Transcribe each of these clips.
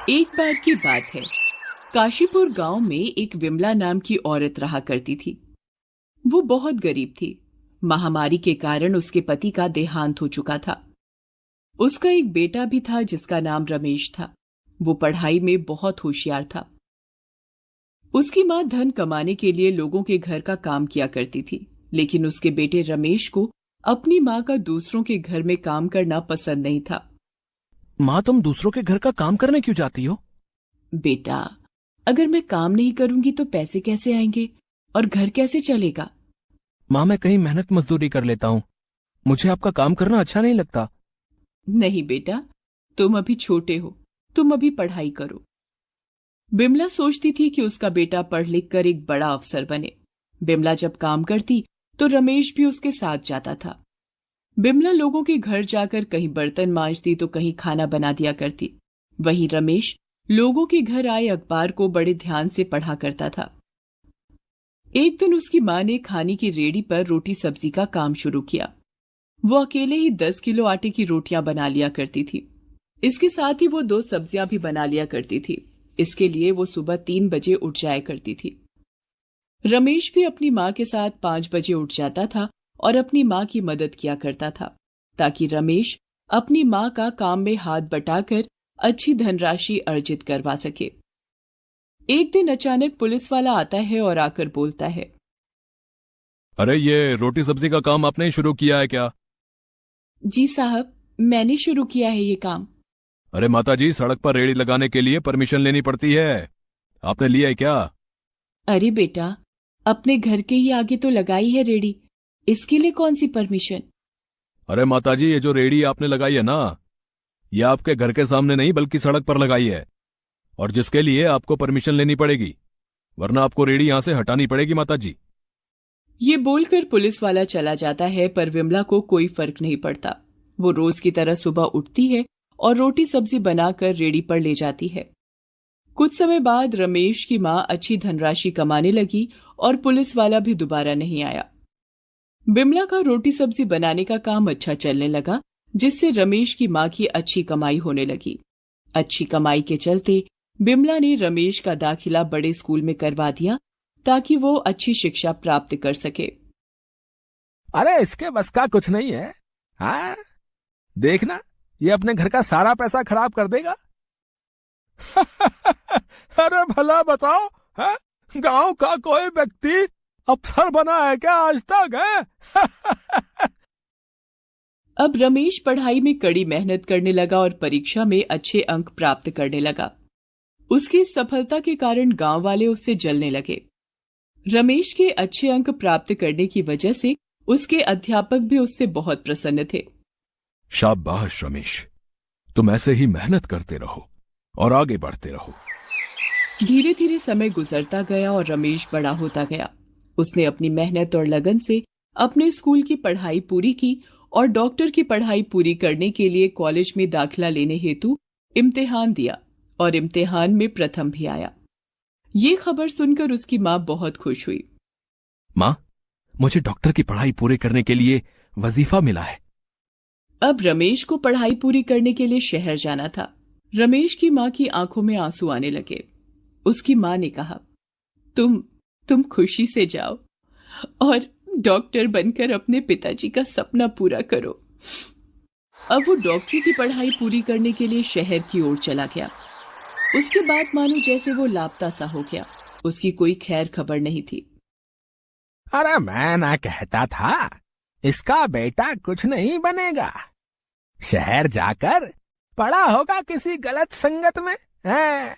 एक बार की बात है। काशीपुर गांव में एक विमला नाम की औरत रहा करती थी। वो बहुत गरीब थी। महामारी के कारण उसके पति का देहांत हो चुका था। उसका एक बेटा भी था जिसका नाम रमेश था। वो पढ़ाई में बहुत होशियार था। उसकी मां धन कमाने के लिए लोगों के घर का काम किया करती थी, लेकिन उसके बेटे रमेश को अपनी मां का दूसरों के घर में काम करना पसंद नहीं था। माँ, तुम दूसरों के घर का काम करने क्यों जाती हो? बेटा, अगर मैं काम नहीं करूंगी तो पैसे कैसे आएंगे और घर कैसे चलेगा? माँ, मैं कहीं मेहनत मजदूरी कर लेता हूँ। मुझे आपका काम करना अच्छा नहीं लगता। नहीं बेटा, तुम अभी छोटे हो, तुम अभी पढ़ाई करो। बिमला सोचती थी कि उसका बेटा पढ़ लिख कर एक बड़ा अफसर बने। बिमला जब काम करती तो रमेश भी उसके साथ जाता था। बिमला लोगों के घर जाकर कहीं बर्तन मांजती तो कहीं खाना बना दिया करती। वहीं रमेश लोगों के घर आए अखबार को बड़े ध्यान से पढ़ा करता था। एक दिन उसकी मां ने खाने की रेडी पर रोटी सब्जी का काम शुरू किया। वो अकेले ही 10 किलो आटे की रोटियां बना लिया करती थी। इसके साथ ही वो 2 सब्जियां भी बना लिया करती थी। इसके लिए वो सुबह 3 बजे उठ जाया करती थी। रमेश भी अपनी मां के साथ 5 बजे उठ जाता था और अपनी मां की मदद किया करता था, ताकि रमेश अपनी मां का काम में हाथ बटाकर अच्छी धनराशि अर्जित करवा सके। एक दिन अचानक पुलिस वाला आता है और आकर बोलता है, अरे, ये रोटी सब्जी का काम आपने ही शुरू किया है क्या? जी साहब, मैंने शुरू किया है ये काम। अरे माताजी, सड़क पर रेड़ी लगाने के लिए परमिशन लेनी पड़ती है। आपने लिया है क्या? अरे बेटा, अपने घर के ही आगे तो लगाई है रेड़ी, इसके लिए कौन सी परमिशन? अरे माताजी, ये जो रेड़ी आपने लगाई है ना, ये आपके घर के सामने नहीं बल्कि सड़क पर लगाई है, और जिसके लिए आपको परमिशन लेनी पड़ेगी, वरना आपको रेड़ी यहां से हटानी पड़ेगी माताजी। ये बोलकर पुलिस वाला चला जाता है, पर विमला को कोई फर्क नहीं पड़ता। वो रोज की तरह सुबह उठती है और रोटी सब्जी बनाकर रेड़ी पर ले जाती है। कुछ समय बाद रमेश की मां अच्छी धनराशि कमाने लगी और पुलिस वाला भी दोबारा नहीं आया। बिमला का रोटी सब्जी बनाने का काम अच्छा चलने लगा, जिससे रमेश की मां की अच्छी कमाई होने लगी। अच्छी कमाई के चलते बिमला ने रमेश का दाखिला बड़े स्कूल में करवा दिया, ताकि वो अच्छी शिक्षा प्राप्त कर सके। अरे, इसके बस का कुछ नहीं है। हाँ, देखना, ये अपने घर का सारा पैसा खराब कर देगा। अरे भला बताओ, है? गांव का कोई व्यक्ति अफसर बना है क्या आज तक, है? अब रमेश पढ़ाई में कड़ी मेहनत करने लगा और परीक्षा में अच्छे अंक प्राप्त करने लगा। उसकी सफलता के कारण गांव वाले उससे जलने लगे। रमेश के अच्छे अंक प्राप्त करने की वजह से उसके अध्यापक भी उससे बहुत प्रसन्न थे। शाबाश रमेश, तुम ऐसे ही मेहनत करते रहो और आगे बढ़ते रहो। धीरे धीरे समय गुजरता गया और रमेश बड़ा होता गया। उसने अपनी मेहनत और लगन से अपने स्कूल की पढ़ाई पूरी की और डॉक्टर की पढ़ाई पूरी करने के लिए कॉलेज में दाखिला लेने हेतु इम्तिहान दिया और इम्तिहान में प्रथम भी आया। ये खबर सुनकर उसकी मां बहुत खुश हुई। माँ, मुझे डॉक्टर की पढ़ाई पूरी करने के लिए वजीफा मिला है। अब रमेश को पढ़ाई पूरी करने के लिए शहर जाना था। रमेश की मां की आंखों में आंसू आने लगे। उसकी मां ने कहा, तुम खुशी से जाओ और डॉक्टर बनकर अपने पिताजी का सपना पूरा करो। अब वो डॉक्टरी की पढ़ाई पूरी करने के लिए शहर की ओर चला गया। उसके बाद मानो जैसे वो लापता सा हो गया। उसकी कोई खैर खबर नहीं थी। अरे, मैं ना कहता था इसका बेटा कुछ नहीं बनेगा, शहर जाकर पड़ा होगा किसी गलत संगत में, है?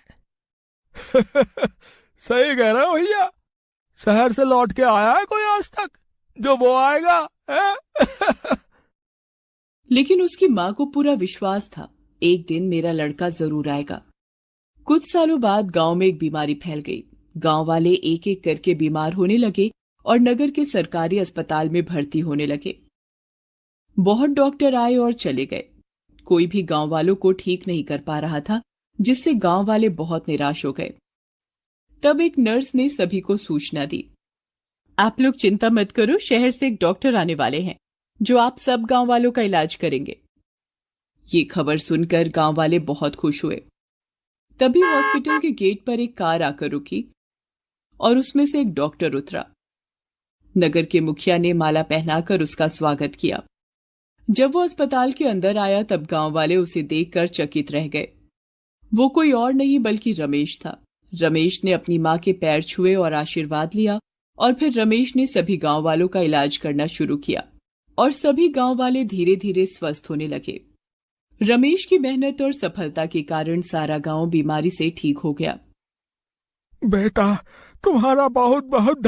सही कह रहे हो भैया, शहर से लौट के आया है कोई आज तक जो वो आएगा, है? लेकिन उसकी मां को पूरा विश्वास था, एक दिन मेरा लड़का जरूर आएगा। कुछ सालों बाद गांव में एक बीमारी फैल गई। गांव वाले एक एक करके बीमार होने लगे और नगर के सरकारी अस्पताल में भर्ती होने लगे। बहुत डॉक्टर आए और चले गए। कोई भी गांव वालों को ठीक नहीं कर पा रहा था, जिससे गांव वाले बहुत निराश हो गए। तब एक नर्स ने सभी को सूचना दी, आप लोग चिंता मत करो, शहर से एक डॉक्टर आने वाले हैं जो आप सब गांव वालों का इलाज करेंगे। ये खबर सुनकर गांव वाले बहुत खुश हुए। तभी हॉस्पिटल के गेट पर एक कार आकर रुकी और उसमें से एक डॉक्टर उतरा। नगर के मुखिया ने माला पहनाकर उसका स्वागत किया। जब वो अस्पताल के अंदर आया तब गांव वाले उसे देखकर चकित रह गए। वो कोई और नहीं बल्कि रमेश था। रमेश ने अपनी मां के पैर छुए और आशीर्वाद लिया और फिर रमेश ने सभी गांव वालों का इलाज करना शुरू किया और सभी गांव वाले धीरे धीरे स्वस्थ होने लगे। रमेश की मेहनत और सफलता के कारण सारा गांव बीमारी से ठीक हो गया। बेटा, तुम्हारा बहुत बहुत धन्यवाद।